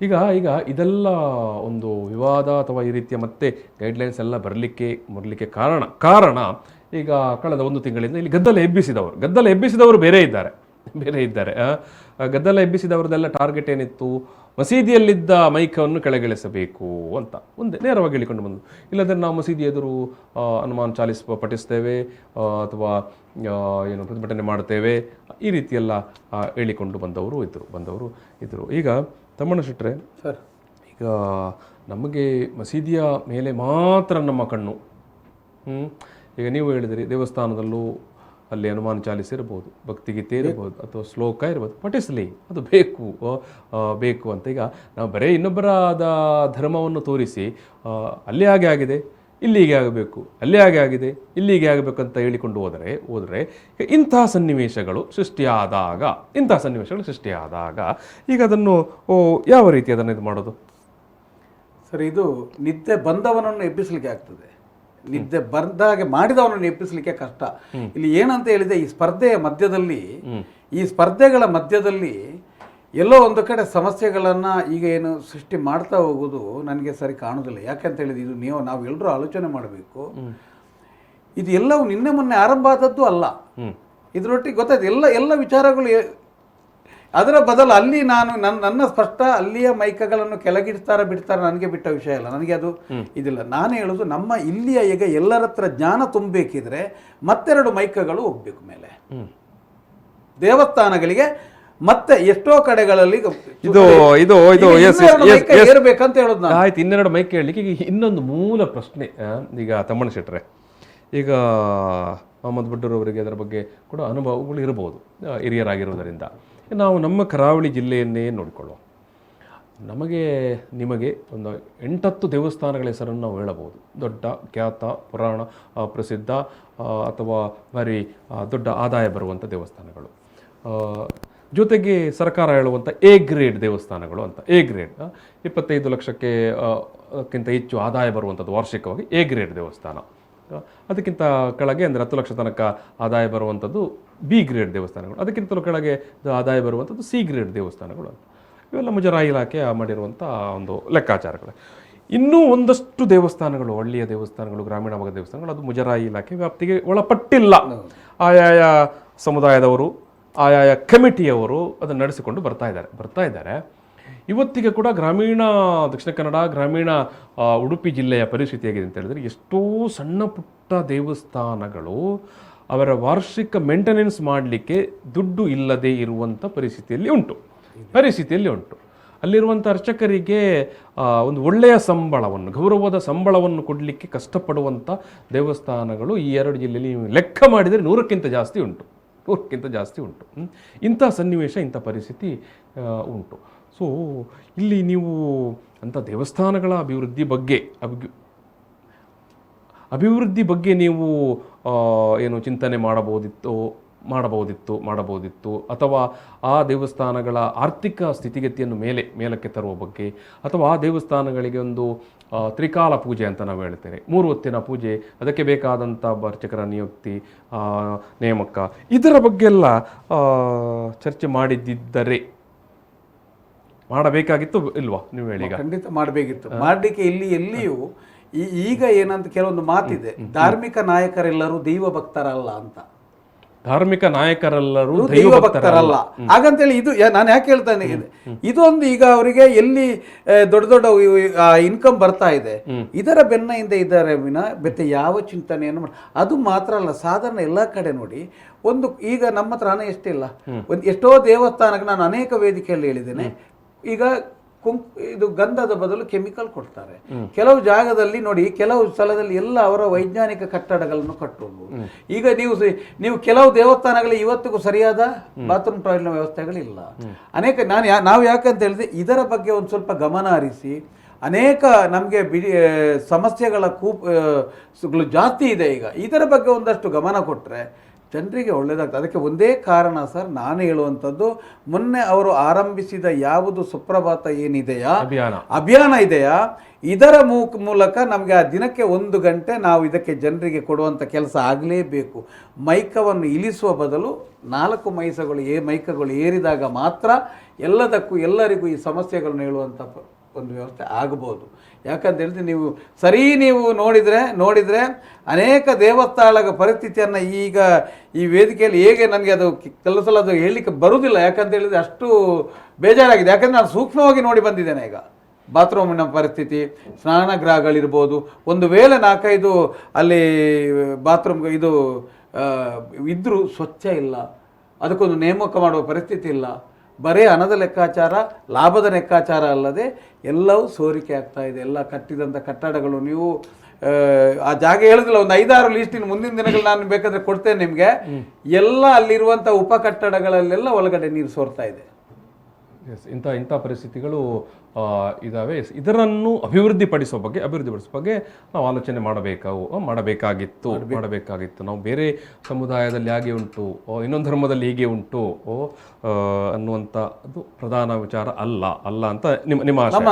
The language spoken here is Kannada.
ಈಗ ಈಗ ಇದೆಲ್ಲ ಒಂದು ವಿವಾದ ಅಥವಾ ಈ ರೀತಿಯ ಮತ್ತೆ ಗೈಡ್ಲೈನ್ಸ್ ಎಲ್ಲ ಬರಲಿಕ್ಕೆ ಕಾರಣ ಈಗ ಕಳೆದ ಒಂದು ತಿಂಗಳಿಂದ ಇಲ್ಲಿ ಗದ್ದಲ ಎಬ್ಬಿಸಿದವರು ಬೇರೆ ಇದ್ದಾರೆ. ಗದ್ದಲ ಎಬ್ಬಿಸಿದವ್ರದ್ದೆಲ್ಲ ಟಾರ್ಗೆಟ್ ಏನಿತ್ತು, ಮಸೀದಿಯಲ್ಲಿದ್ದ ಮೈಕವನ್ನು ಕೆಳಗಿಳಿಸಬೇಕು ಅಂತ ಒಂದೇ ನೇರವಾಗಿ ಹೇಳಿಕೊಂಡು ಬಂದು, ಇಲ್ಲದ್ರೆ ನಾವು ಮಸೀದಿ ಎದುರು ಹನುಮಾನ್ ಚಾಲಿಸ್ ಪಠಿಸ್ತೇವೆ ಅಥವಾ ಏನು ಪ್ರತಿಭಟನೆ ಮಾಡ್ತೇವೆ, ಈ ರೀತಿಯೆಲ್ಲ ಹೇಳಿಕೊಂಡು ಬಂದವರು ಇದ್ದರು. ಈಗ ತಮ್ಮಣ್ಣ ಶೆಟ್ರೆ ಸರ್, ಈಗ ನಮಗೆ ಮಸೀದಿಯ ಮೇಲೆ ಮಾತ್ರ ನಮ್ಮ ಕಣ್ಣು. ಈಗ ನೀವು ಹೇಳಿದ್ರಿ, ದೇವಸ್ಥಾನದಲ್ಲೂ ಅಲ್ಲಿ ಹನುಮಾನ್ ಚಾಲಿಸ್ ಇರ್ಬೋದು, ಭಕ್ತಿಗೀತೆ ಇರ್ಬೋದು, ಅಥವಾ ಶ್ಲೋಕ ಇರ್ಬೋದು, ಪಠಿಸಲಿ, ಅದು ಬೇಕು ಅಂತ. ಈಗ ನಾವು ಬರೀ ಇನ್ನೊಬ್ಬರಾದ ಧರ್ಮವನ್ನು ತೋರಿಸಿ ಅಲ್ಲಿ ಹಾಗೆ ಆಗಿದೆ, ಇಲ್ಲಿಗೆ ಆಗಬೇಕು, ಅಲ್ಲೇ ಹಾಗೆ ಆಗಿದೆ, ಇಲ್ಲಿಗೆ ಆಗಬೇಕು ಅಂತ ಹೇಳಿಕೊಂಡು ಹೋದರೆ ಇಂತಹ ಸನ್ನಿವೇಶಗಳು ಸೃಷ್ಟಿಯಾದಾಗ ಈಗ ಅದನ್ನು ಯಾವ ರೀತಿ ಅದನ್ನು ಇದು ಮಾಡೋದು ಸರ್? ಇದು ನಿದ್ದೆ ಬಂದವನನ್ನು ಎಬ್ಬಿಸಲಿಕ್ಕೆ ಆಗ್ತದೆ, ನಿದ್ದೆ ಬಂದಾಗೆ ಮಾಡಿದವನನ್ನು ಎಬ್ಬಿಸಲಿಕ್ಕೆ ಕಷ್ಟ. ಇಲ್ಲಿ ಏನಂತ ಹೇಳಿದೆ, ಈ ಸ್ಪರ್ಧೆಗಳ ಮಧ್ಯದಲ್ಲಿ ಎಲ್ಲೋ ಒಂದು ಕಡೆ ಸಮಸ್ಯೆಗಳನ್ನು ಈಗ ಏನು ಸೃಷ್ಟಿ ಮಾಡ್ತಾ ಹೋಗೋದು ನನಗೆ ಸರಿ ಕಾಣೋದಿಲ್ಲ. ಯಾಕಂತ ಹೇಳಿದ್ರೆ ಇದು ನಾವು ಎಲ್ಲರೂ ಆಲೋಚನೆ ಮಾಡಬೇಕು. ಇದು ಎಲ್ಲವೂ ನಿನ್ನೆ ಮೊನ್ನೆ ಆರಂಭ ಆದದ್ದು ಅಲ್ಲ. ಇದರೊಟ್ಟಿಗೆ ಗೊತ್ತಾಯ್ತು ಎಲ್ಲ ವಿಚಾರಗಳು. ಅದರ ಬದಲು ಅಲ್ಲಿ ನನ್ನ ಸ್ಪಷ್ಟ ಅಲ್ಲಿಯ ಮೈಕಗಳನ್ನು ಕೆಳಗಿಡ್ತಾರ ಬಿಡ್ತಾರೆ ನನಗೆ ಬಿಟ್ಟ ವಿಷಯ ಅಲ್ಲ, ನನಗೆ ಅದು ಇದಿಲ್ಲ. ನಾನು ಹೇಳೋದು, ನಮ್ಮ ಇಲ್ಲಿಯ ಈಗ ಎಲ್ಲರ ಹತ್ರ ಜ್ಞಾನ ತುಂಬಬೇಕಿದ್ರೆ ಮತ್ತೆರಡು ಮೈಕಗಳು ಹೋಗ್ಬೇಕು ಮೇಲೆ ದೇವಸ್ಥಾನಗಳಿಗೆ. ಮತ್ತೆ ಎಷ್ಟೋ ಕಡೆಗಳಲ್ಲಿ ಏರ್ಬೇಕಂತ ಹೇಳೋದು ನಾನು. ಆಯ್ತು, ಇನ್ನೆರಡು ಮೈಕ್ ಹೇಳಲಿಕ್ಕೆ ಈಗ ಇನ್ನೊಂದು ಮೂಲ ಪ್ರಶ್ನೆ. ಈಗ ತಮ್ಮಣ್ಣ ಶೆಟ್ರೆ, ಈಗ ಮೊಹಮ್ಮದ್ ಬಡ್ಡೂರ್ ಅವರಿಗೆ ಅದರ ಬಗ್ಗೆ ಕೂಡ ಅನುಭವಗಳು ಇರಬಹುದು, ಹಿರಿಯರಾಗಿರುವುದರಿಂದ. ನಾವು ನಮ್ಮ ಕರಾವಳಿ ಜಿಲ್ಲೆಯನ್ನೇ ನೋಡಿಕೊಳ್ಳುವ, ನಿಮಗೆ ಒಂದು 8-10 ದೇವಸ್ಥಾನಗಳ ಹೆಸರನ್ನು ನಾವು ಹೇಳಬಹುದು. ದೊಡ್ಡ ಖ್ಯಾತ ಪುರಾಣ ಪ್ರಸಿದ್ಧ ಅಥವಾ ಭಾರಿ ದೊಡ್ಡ ಆದಾಯ ಬರುವಂಥ ದೇವಸ್ಥಾನಗಳು, ಜೊತೆಗೆ ಸರ್ಕಾರ ಹೇಳುವಂಥ ಎ ಗ್ರೇಡ್ ದೇವಸ್ಥಾನಗಳು ಅಂತ. ಎ ಗ್ರೇಡ್ 25 ಲಕ್ಷಕ್ಕಿಂತ ಹೆಚ್ಚು ಆದಾಯ ಬರುವಂಥದ್ದು ವಾರ್ಷಿಕವಾಗಿ ಎ ಗ್ರೇಡ್ ದೇವಸ್ಥಾನ. ಅದಕ್ಕಿಂತ ಕೆಳಗೆ ಅಂದರೆ 10 ಲಕ್ಷ ತನಕ ಆದಾಯ ಬರುವಂಥದ್ದು ಬಿ ಗ್ರೇಡ್ ದೇವಸ್ಥಾನಗಳು. ಅದಕ್ಕಿಂತಲೂ ಕೆಳಗೆ ಆದಾಯ ಬರುವಂಥದ್ದು ಸಿ ಗ್ರೇಡ್ ದೇವಸ್ಥಾನಗಳು ಅಂತ. ಇವೆಲ್ಲ ಮುಜರಾಯಿ ಇಲಾಖೆ ಮಾಡಿರುವಂಥ ಒಂದು ಲೆಕ್ಕಾಚಾರಗಳು. ಇನ್ನೂ ಒಂದಷ್ಟು ದೇವಸ್ಥಾನಗಳು, ಹಳ್ಳಿಯ ದೇವಸ್ಥಾನಗಳು, ಗ್ರಾಮೀಣ ಭಾಗದ ದೇವಸ್ಥಾನಗಳು, ಅದು ಮುಜರಾಯಿ ಇಲಾಖೆ ವ್ಯಾಪ್ತಿಗೆ ಒಳಪಟ್ಟಿಲ್ಲ. ಆಯಾಯ ಸಮುದಾಯದವರು, ಆಯಾಯ ಕಮಿಟಿಯವರು ಅದನ್ನು ನಡೆಸಿಕೊಂಡು ಬರ್ತಾ ಇದ್ದಾರೆ. ಇವತ್ತಿಗೆ ಕೂಡ ದಕ್ಷಿಣ ಕನ್ನಡ, ಗ್ರಾಮೀಣ ಉಡುಪಿ ಜಿಲ್ಲೆಯ ಪರಿಸ್ಥಿತಿ ಹೇಗಿದೆ ಅಂತ ಹೇಳಿದ್ರೆ, ಎಷ್ಟೋ ಸಣ್ಣ ಪುಟ್ಟ ದೇವಸ್ಥಾನಗಳು ಅವರ ವಾರ್ಷಿಕ ಮೇಂಟೆನೆನ್ಸ್ ಮಾಡಲಿಕ್ಕೆ ದುಡ್ಡು ಇಲ್ಲದೆ ಇರುವಂಥ ಪರಿಸ್ಥಿತಿಯಲ್ಲಿ ಉಂಟು. ಅಲ್ಲಿರುವಂಥ ಅರ್ಚಕರಿಗೆ ಒಂದು ಒಳ್ಳೆಯ ಗೌರವದ ಸಂಬಳವನ್ನು ಕೊಡಲಿಕ್ಕೆ ಕಷ್ಟಪಡುವಂಥ ದೇವಸ್ಥಾನಗಳು ಈ 2 ಜಿಲ್ಲೆಯಲ್ಲಿ ನೀವು ಲೆಕ್ಕ ಮಾಡಿದರೆ 100ಕ್ಕಿಂತ ಜಾಸ್ತಿ ಉಂಟು. ಇಂಥ ಸನ್ನಿವೇಶ, ಇಂಥ ಪರಿಸ್ಥಿತಿ ಉಂಟು. ಸೊ ಇಲ್ಲಿ ನೀವು ಅಂಥ ದೇವಸ್ಥಾನಗಳ ಅಭಿವೃದ್ಧಿ ಬಗ್ಗೆ ನೀವು ಏನು ಚಿಂತನೆ ಮಾಡಬಹುದಿತ್ತು ಅಥವಾ ಆ ದೇವಸ್ಥಾನಗಳ ಆರ್ಥಿಕ ಸ್ಥಿತಿಗತಿಯನ್ನು ಮೇಲಕ್ಕೆ ತರುವ ಬಗ್ಗೆ, ಅಥವಾ ಆ ದೇವಸ್ಥಾನಗಳಿಗೆ ಒಂದು ತ್ರಿಕಾಲ ಪೂಜೆ ಅಂತ ನಾವು ಹೇಳ್ತೇವೆ, 3 ಹೊತ್ತಿನ ಪೂಜೆ, ಅದಕ್ಕೆ ಬೇಕಾದಂಥ ಅರ್ಚಕರ ನಿಯುಕ್ತಿ, ನೇಮಕ, ಇದರ ಬಗ್ಗೆ ಎಲ್ಲ ಚರ್ಚೆ ಮಾಡಬೇಕಿತ್ತು ಇಲ್ವಾ? ನೀವು ಹೇಳಿ. ಖಂಡಿತ ಮಾಡಬೇಕಿತ್ತು. ಮಾಡಲಿಕ್ಕೆ ಎಲ್ಲಿಯೂ ಈಗ ಏನಂತ ಕೆಲವೊಂದು ಮಾತಿದೆ, ಧಾರ್ಮಿಕ ನಾಯಕರೆಲ್ಲರೂ ದೈವ ಭಕ್ತರಲ್ಲ ಅಂತ. ಧಾರ್ಮಿಕ ನಾಯಕರೆಲ್ಲರೂ ದೈವ ಭಕ್ತರಲ್ಲ ಹಾಗಂತೇಳಿ ಇದು ನಾನು ಯಾಕೆ ಹೇಳ್ತಾನೆ, ಇದೊಂದು ಈಗ ಅವರಿಗೆ ಎಲ್ಲಿ ದೊಡ್ಡ ಇನ್ಕಮ್ ಬರ್ತಾ ಇದೆ, ಇದರ ಬೆನ್ನಿಂದ ಇದ್ದಾರೆ ವಿನ ಬೆತ್ತೆ ಯಾವ ಚಿಂತನೆಯನ್ನು ಅದು ಮಾತ್ರ ಅಲ್ಲ. ಸಾಧಾರಣ ಎಲ್ಲ ಕಡೆ ನೋಡಿ, ಈಗ ನಮ್ಮ ಹತ್ರ ಹಣ ಎಷ್ಟಿಲ್ಲ, ಎಷ್ಟೋ ದೇವಸ್ಥಾನಕ್ಕೆ ನಾನು ಅನೇಕ ವೇದಿಕೆಯಲ್ಲಿ ಹೇಳಿದ್ದೇನೆ, ಈಗ ಇದು ಗಂಧದ ಬದಲು ಕೆಮಿಕಲ್ ಕೊಡ್ತಾರೆ. ಕೆಲವು ಜಾಗದಲ್ಲಿ ನೋಡಿ, ಕೆಲವು ಸ್ಥಳದಲ್ಲಿ ಎಲ್ಲ ಅವರ ವೈಜ್ಞಾನಿಕ ಕಟ್ಟಡಗಳನ್ನು ಕಟ್ಟುವುದು. ಈಗ ನೀವು ಕೆಲವು ದೇವಸ್ಥಾನಗಳಲ್ಲಿ ಇವತ್ತಿಗೂ ಸರಿಯಾದ ಬಾತ್ರೂಮ್ ಟಾಯ್ಲೆಟ್ ವ್ಯವಸ್ಥೆಗಳಿಲ್ಲ. ನಾವು ಯಾಕಂತ ಹೇಳಿದ್ರೆ ಇದರ ಬಗ್ಗೆ ಒಂದು ಸ್ವಲ್ಪ ಗಮನ ಹರಿಸಿ, ಅನೇಕ ನಮಗೆ ಸಮಸ್ಯೆಗಳ ಜಾಸ್ತಿ ಇದೆ. ಈಗ ಇದರ ಬಗ್ಗೆ ಒಂದಷ್ಟು ಗಮನ ಕೊಟ್ಟರೆ ಜನರಿಗೆ ಒಳ್ಳೆಯದಾಗ್ತದೆ. ಅದಕ್ಕೆ ಒಂದೇ ಕಾರಣ ಸರ್, ನಾನು ಹೇಳುವಂಥದ್ದು, ಮೊನ್ನೆ ಅವರು ಆರಂಭಿಸಿದ ಯಾವುದು ಸುಪ್ರಭಾತ ಏನಿದೆಯಾ, ಅಭಿಯಾನ ಇದೆಯಾ, ಇದರ ಮೂಲಕ ನಮಗೆ ಆ ದಿನಕ್ಕೆ 1 ಗಂಟೆ ನಾವು ಇದಕ್ಕೆ ಜನರಿಗೆ ಕೊಡುವಂಥ ಕೆಲಸ ಆಗಲೇಬೇಕು. ಮೈಕವನ್ನು ಇಳಿಸುವ ಬದಲು 4 ಮೈಕಗಳು ಏರಿದಾಗ ಮಾತ್ರ ಎಲ್ಲದಕ್ಕೂ ಎಲ್ಲರಿಗೂ ಈ ಸಮಸ್ಯೆಗಳನ್ನು ಹೇಳುವಂಥ ಒಂದು ವ್ಯವಸ್ಥೆ ಆಗಬಹುದು. ಯಾಕಂತ ಹೇಳಿದ್ರೆ ನೀವು ನೋಡಿದರೆ ಅನೇಕ ದೇವಸ್ಥಾನಗಳ ಪರಿಸ್ಥಿತಿಯನ್ನು ಈಗ ಈ ವೇದಿಕೆಯಲ್ಲಿ ಹೇಗೆ ನನಗೆ ಅದು ಕೆಲವು ಸಲ ಅದು ಹೇಳಲಿಕ್ಕೆ ಬರುವುದಿಲ್ಲ. ಯಾಕಂತ ಹೇಳಿದರೆ ಅಷ್ಟು ಬೇಜಾರಾಗಿದೆ. ಯಾಕಂದರೆ ನಾನು ಸೂಕ್ಷ್ಮವಾಗಿ ನೋಡಿ ಬಂದಿದ್ದೇನೆ. ಈಗ ಬಾತ್ರೂಮಿನ ಪರಿಸ್ಥಿತಿ, ಸ್ನಾನಗೃಹಗಳಿರ್ಬೋದು, ಒಂದು ವೇಳೆ 4-5 ಅಲ್ಲಿ ಬಾತ್ರೂಮ್ ಇದು ಇದ್ದರೂ ಸ್ವಚ್ಛ ಇಲ್ಲ, ಅದಕ್ಕೊಂದು ನೇಮಕ ಮಾಡುವ ಪರಿಸ್ಥಿತಿ ಇಲ್ಲ. ಬರೀ ಹಣದ ಲೆಕ್ಕಾಚಾರ, ಲಾಭದ ಲೆಕ್ಕಾಚಾರ ಅಲ್ಲದೆ ಎಲ್ಲವೂ ಸೋರಿಕೆ ಆಗ್ತಾ ಇದೆ. ಎಲ್ಲ ಕಟ್ಟಿದಂಥ ಕಟ್ಟಡಗಳು, ನೀವು ಆ ಜಾಗ ಹೇಳೋದಿಲ್ಲ, ಒಂದು 5-6 ಲೀಸ್ಟಿನ ಮುಂದಿನ ದಿನಗಳು ನಾನು ಬೇಕಾದರೆ ಕೊಡ್ತೇನೆ ನಿಮಗೆ. ಎಲ್ಲ ಅಲ್ಲಿರುವಂಥ ಉಪಕಟ್ಟಡಗಳಲ್ಲೆಲ್ಲ ಒಳಗಡೆ ನೀರು ಸೋರ್ತಾ ಇದೆ. ಎಸ್, ಇಂಥ ಪರಿಸ್ಥಿತಿಗಳು ಇದ್ದಾವೆ. ಇದರನ್ನು ಅಭಿವೃದ್ಧಿಪಡಿಸುವ ಬಗ್ಗೆ ನಾವು ಆಲೋಚನೆ ಮಾಡಬೇಕಾಗಿತ್ತು. ನಾವು ಬೇರೆ ಸಮುದಾಯದಲ್ಲಿ ಹಾಗೆ ಉಂಟು, ಇನ್ನೊಂದು ಧರ್ಮದಲ್ಲಿ ಹೀಗೆ ಉಂಟು ಅನ್ನುವಂಥ ಅದು ಪ್ರಧಾನ ವಿಚಾರ ಅಲ್ಲ ಅಂತ ನಿಮ್ಮ ಆಶಯ.